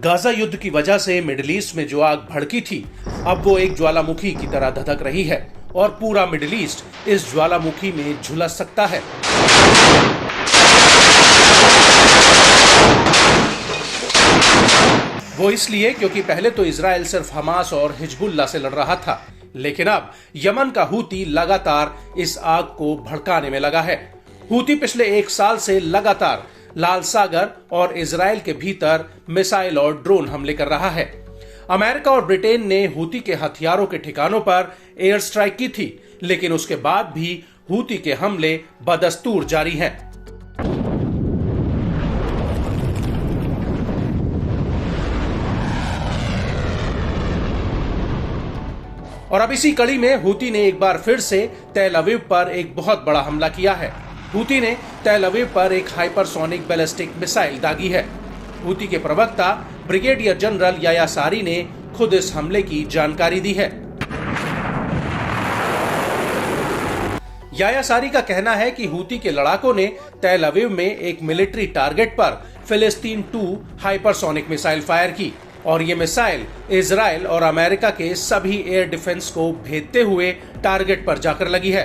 Gaza युद्ध की वजह से मिडिल ईस्ट में जो आग भड़की थी, अब वो एक ज्वालामुखी की तरह धधक रही है और पूरा मिडिल ईस्ट इस ज्वालामुखी में झुलस सकता है। वो इसलिए क्योंकि पहले तो इजराइल सिर्फ हमास और हिजबुल्लाह से लड़ रहा था, लेकिन अब यमन का हूती लगातार इस आग को भड़काने में लगा है। हूती पिछले एक साल से लगातार लाल सागर और इजराइल के भीतर मिसाइल और ड्रोन हमले कर रहा है। अमेरिका और ब्रिटेन ने हूती के हथियारों के ठिकानों पर एयर स्ट्राइक की थी, लेकिन उसके बाद भी हूती के हमले बदस्तूर जारी हैं। और अब इसी कड़ी में हूती ने एक बार फिर से तेल अवीव पर एक बहुत बड़ा हमला किया है। हूती ने तेल अवीव पर एक हाइपरसोनिक बैलिस्टिक मिसाइल दागी है। हूती के प्रवक्ता ब्रिगेडियर जनरल याया सारी ने खुद इस हमले की जानकारी दी है। याया सारी का कहना है कि हूती के लड़ाकों ने तेल अवीव में एक मिलिट्री टारगेट पर फिलिस्तीन 2 हाइपरसोनिक मिसाइल फायर की और ये मिसाइल इजराइल और अमेरिका के सभी एयर डिफेंस को भेदते हुए टारगेट पर जाकर लगी है।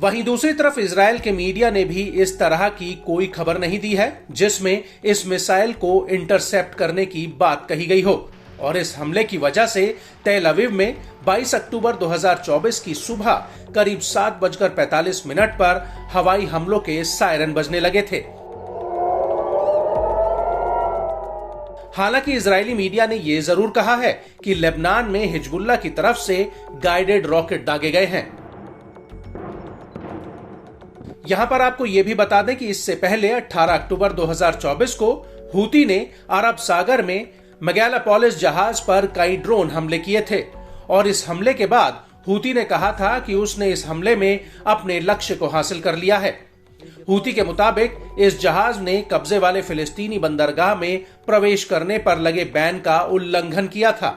वहीं दूसरी तरफ इजराइल के मीडिया ने भी इस तरह की कोई खबर नहीं दी है जिसमें इस मिसाइल को इंटरसेप्ट करने की बात कही गई हो। और इस हमले की वजह से तेल अवीव में 22 अक्टूबर 2024 की सुबह करीब 7:45 पर हवाई हमलों के सायरन बजने लगे थे। हालांकि इजरायली मीडिया ने यह जरूर कहा है कि लेबनान में हिजबुल्लाह की तरफ से गाइडेड रॉकेट दागे गए हैं। यहां पर आपको यह भी बता दें कि इससे पहले 18 अक्टूबर 2024 को हूती ने अरब सागर में मैगालापोलिस जहाज पर कई ड्रोन हमले किए थे और इस हमले के बाद हूती ने कहा था कि उसने इस हमले में अपने लक्ष्य को हासिल कर लिया है। हूती के मुताबिक इस जहाज ने कब्जे वाले फिलिस्तीनी बंदरगाह में प्रवेश करने पर लगे बैन का उल्लंघन किया था।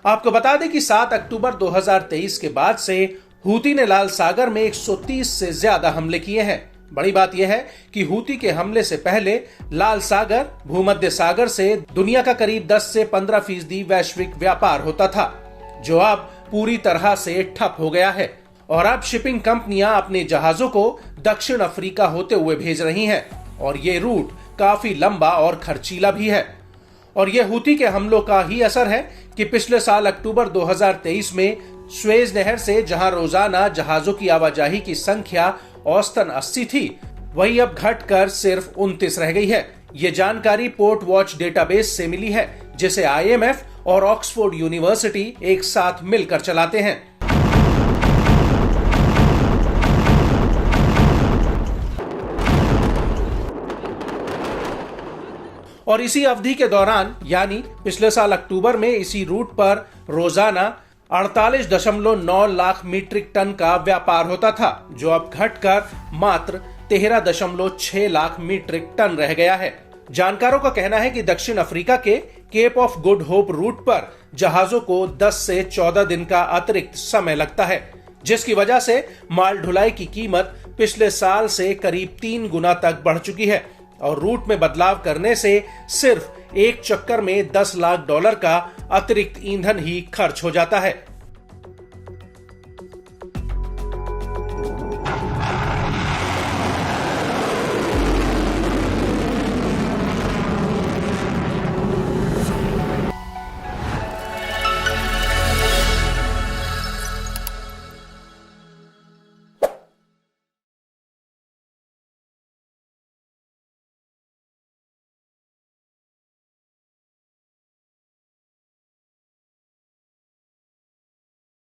आपको बता दें कि 7 अक्टूबर 2023 के बाद से हूती ने लाल सागर में 130 से ज्यादा हमले किए हैं। बड़ी बात यह है कि हूती के हमले से पहले लाल सागर भूमध्य सागर से दुनिया का करीब 10 से 15% वैश्विक व्यापार होता था, जो अब पूरी तरह से ठप हो गया है। और अब शिपिंग कंपनियां अपने जहाजों को दक्षिण अफ्रीका होते हुए भेज रही हैं और ये रूट काफी लंबा और खर्चीला भी है। और यह हूती के हमलों का ही असर है कि पिछले साल अक्टूबर 2023 में स्वेज नहर से जहां रोजाना जहाजों की आवाजाही की संख्या औसतन 80 थी, वही अब घटकर सिर्फ 29 रह गई है। ये जानकारी पोर्ट वॉच डेटाबेस से मिली है, जिसे IMF और ऑक्सफोर्ड यूनिवर्सिटी एक साथ मिलकर चलाते हैं। और इसी अवधि के दौरान यानी पिछले साल अक्टूबर में इसी रूट पर रोजाना 48.9 लाख मीट्रिक टन का व्यापार होता था, जो अब घटकर मात्र 13.6 लाख मीट्रिक टन रह गया है। जानकारों का कहना है कि दक्षिण अफ्रीका के Cape of Good Hope route पर जहाजों को 10 से 14 दिन का अतिरिक्त समय लगता है, जिसकी वजह से माल ढुलाई की कीमत पिछले साल से करीब 3 गुना तक बढ़ चुकी है और रूट में बदलाव करने से सिर्फ एक चक्कर में $10 लाख का अतिरिक्त ईंधन ही खर्च हो जाता है।